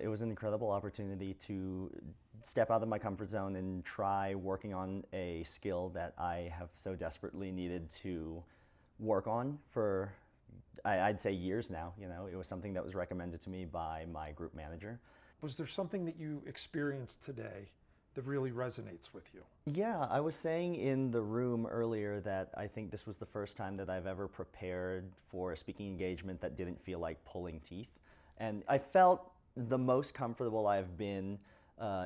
was an incredible opportunity to step out of my comfort zone and try working on a skill that I have so desperately needed to work on for, I'd say, years now. You know, it was something that was recommended to me by my group manager. Was there something that you experienced today that really resonates with you? Yeah, I was saying in the room earlier that I think this was the first time that I've ever prepared for a speaking engagement that didn't feel like pulling teeth. And I felt the most comfortable I've been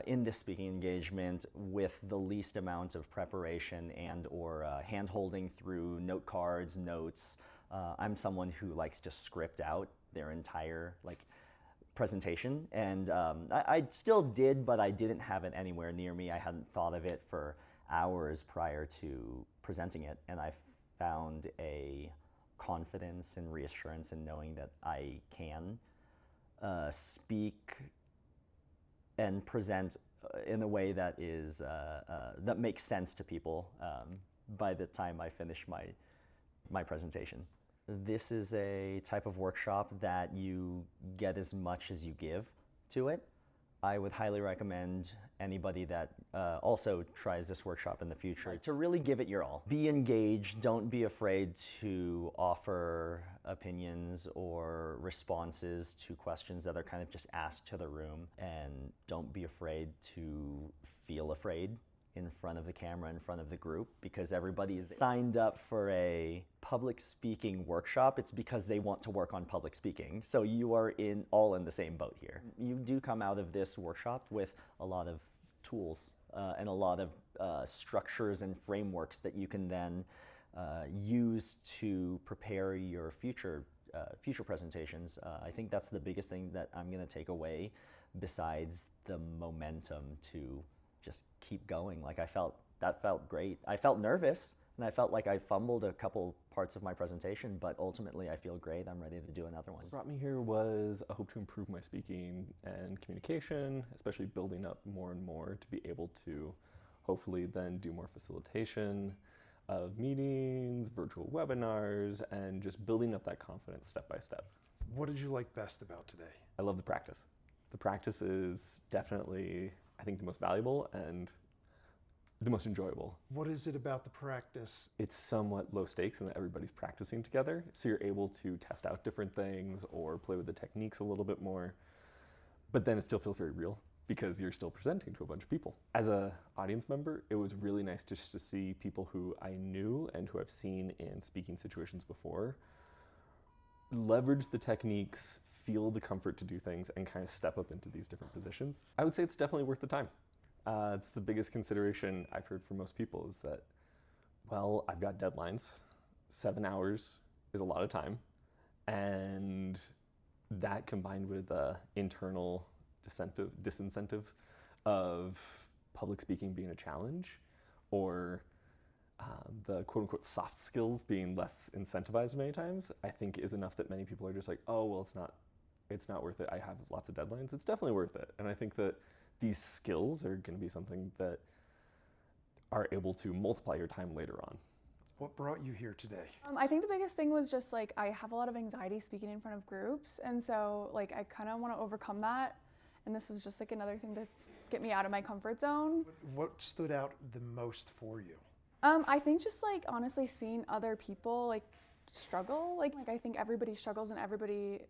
in this speaking engagement with the least amount of preparation and or hand-holding through note cards, notes. I'm someone who likes to script out their entire presentation, and I still did, but I didn't have it anywhere near me. I hadn't thought of it for hours prior to presenting it, and I found a confidence and reassurance in knowing that I can speak and present in a way that is that makes sense to people by the time I finish my presentation. This is a type of workshop that you get as much as you give to it. I would highly recommend anybody that also tries this workshop in the future to really give it your all. Be engaged, don't be afraid to offer opinions or responses to questions that are kind of just asked to the room, and don't be afraid to feel afraid in front of the camera, in front of the group, because everybody's signed up for a public speaking workshop. It's because they want to work on public speaking. So you are all in the same boat here. You do come out of this workshop with a lot of tools and a lot of structures and frameworks that you can then use to prepare your future presentations. I think that's the biggest thing that I'm gonna take away, besides the momentum to just keep going. That felt great. I felt nervous, and I felt like I fumbled a couple parts of my presentation, but ultimately I feel great. I'm ready to do another one. What brought me here was a hope to improve my speaking and communication, especially building up more and more to be able to hopefully then do more facilitation of meetings, virtual webinars, and just building up that confidence step by step. What did you like best about today? I love the practice. The practice is definitely, I think, the most valuable and the most enjoyable. What is it about the practice? It's somewhat low stakes in that everybody's practicing together, so you're able to test out different things or play with the techniques a little bit more, but then it still feels very real because you're still presenting to a bunch of people. As an audience member, it was really nice just to see people who I knew and who I've seen in speaking situations before leverage the techniques, feel the comfort to do things, and kind of step up into these different positions. I would say it's definitely worth the time. It's the biggest consideration I've heard from most people is that, well, I've got deadlines. 7 hours is a lot of time. And that combined with internal disincentive of public speaking being a challenge, or the quote-unquote soft skills being less incentivized many times, I think is enough that many people are just like, oh, well, it's not worth it. I have lots of deadlines. It's definitely worth it. And I think that these skills are going to be something that are able to multiply your time later on. What brought you here today? I think the biggest thing was just I have a lot of anxiety speaking in front of groups, and so I kind of want to overcome that. And this is just another thing to get me out of my comfort zone. What stood out the most for you? I think just honestly seeing other people struggle. I think everybody struggles and everybody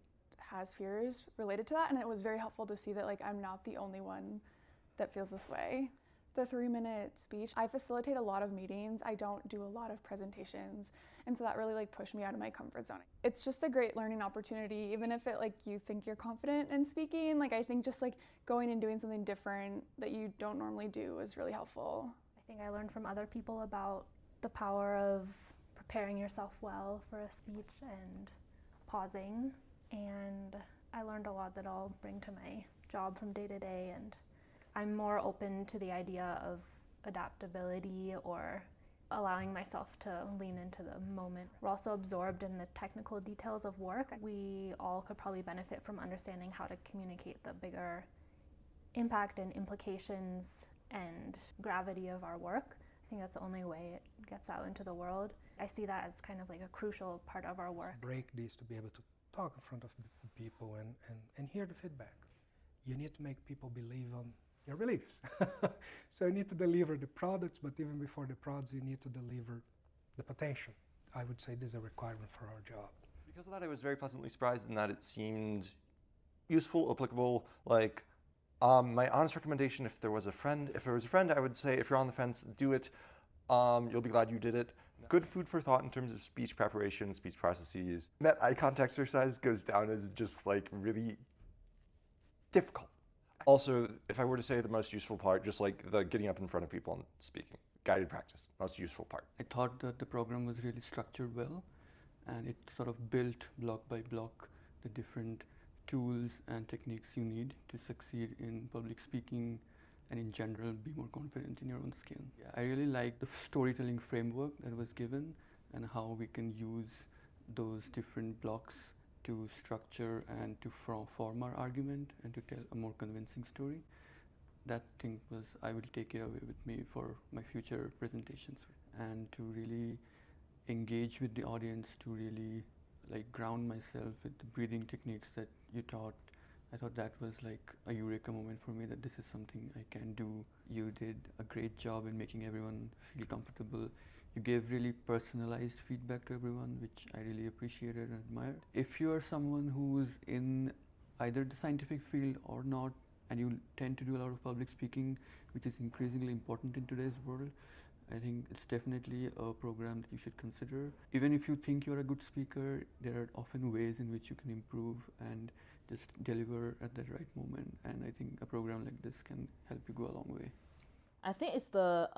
has fears related to that, and it was very helpful to see that I'm not the only one that feels this way. The 3-minute speech, I facilitate a lot of meetings. I don't do a lot of presentations, and so that really pushed me out of my comfort zone. It's just a great learning opportunity, even if you think you're confident in speaking. I think just going and doing something different that you don't normally do is really helpful. I think I learned from other people about the power of preparing yourself well for a speech and pausing, and I learned a lot that I'll bring to my job from day to day, and I'm more open to the idea of adaptability or allowing myself to lean into the moment. We're also absorbed in the technical details of work. We all could probably benefit from understanding how to communicate the bigger impact and implications and gravity of our work. I think that's the only way it gets out into the world. I see that as kind of a crucial part of our work. Break these to be able to talk in front of people and hear the feedback. you need to make people believe on your beliefs. So you need to deliver the products, but even before the products, you need to deliver the potential. I would say this is a requirement for our job. Because of that, I was very pleasantly surprised in that it seemed useful, applicable. Like, my honest recommendation, if there was a friend, I would say, if you're on the fence, do it. You'll be glad you did it. Good food for thought in terms of speech preparation, speech processes. That eye contact exercise goes down as just like really difficult. Also, if I were to say the most useful part, just like the getting up in front of people and speaking, guided practice, most useful part. I thought that the program was really structured well, and it sort of built block by block the different tools and techniques you need to succeed in public speaking and in general be more confident in your own skin. Yeah, I really like the storytelling framework that was given and how we can use those different blocks to structure and to form our argument and to tell a more convincing story. That thing was, I will take it away with me for my future presentations, and to really engage with the audience, to really like ground myself with the breathing techniques that you taught. I thought that was like a eureka moment for me, that this is something I can do. You did a great job in making everyone feel comfortable. You gave really personalized feedback to everyone, which I really appreciated and admired. If you are someone who's in either the scientific field or not, and you tend to do a lot of public speaking, which is increasingly important in today's world, I think it's definitely a program that you should consider. Even if you think you're a good speaker, there are often ways in which you can improve and just deliver at the right moment. And I think a program like this can help you go a long way. I think it's the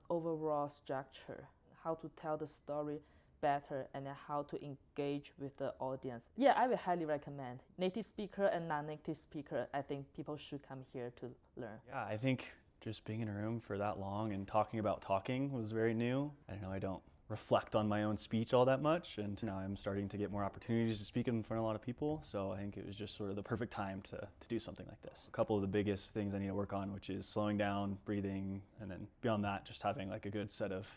overall structure, how to tell the story better and how to engage with the audience. Yeah, I would highly recommend. Native speaker and non-native speaker, I think people should come here to learn. Yeah, I think just being in a room for that long and talking about talking was very new. I know I don't reflect on my own speech all that much, and now I'm starting to get more opportunities to speak in front of a lot of people, so I think it was just sort of the perfect time to do something like this. A couple of the biggest things I need to work on, which is slowing down, breathing, and then beyond that, just having like a good set of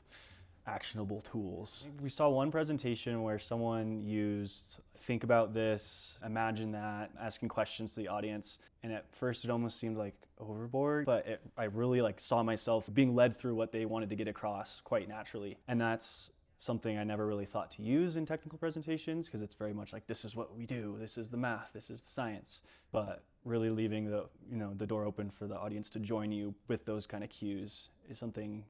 actionable tools. We saw one presentation where someone used think about this, imagine that, asking questions to the audience, and at first it almost seemed like overboard, but I really like saw myself being led through what they wanted to get across quite naturally. And that's something I never really thought to use in technical presentations, because it's very much like, this is what we do, this is the math, this is the science. But really leaving the door open for the audience to join you with those kind of cues is something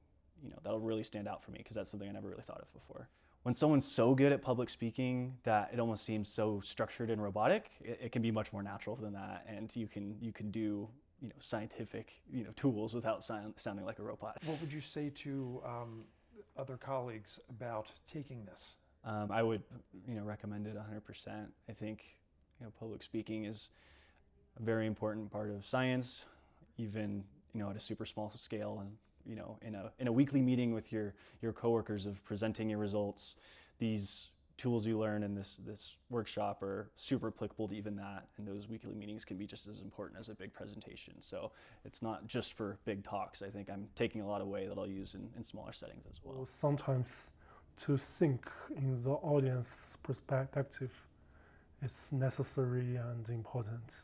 that'll really stand out for me, because that's something I never really thought of before. When someone's so good at public speaking that it almost seems so structured and robotic, it can be much more natural than that, and you can do scientific tools without sounding like a robot. What would you say to other colleagues about taking this? I would recommend it 100%. I think public speaking is a very important part of science, even at a super small scale, and in a weekly meeting with your coworkers of presenting your results. These tools you learn in this workshop are super applicable to even that, and those weekly meetings can be just as important as a big presentation. So it's not just for big talks. I think I'm taking a lot away that I'll use in smaller settings as well. Sometimes to think in the audience perspective is necessary and important.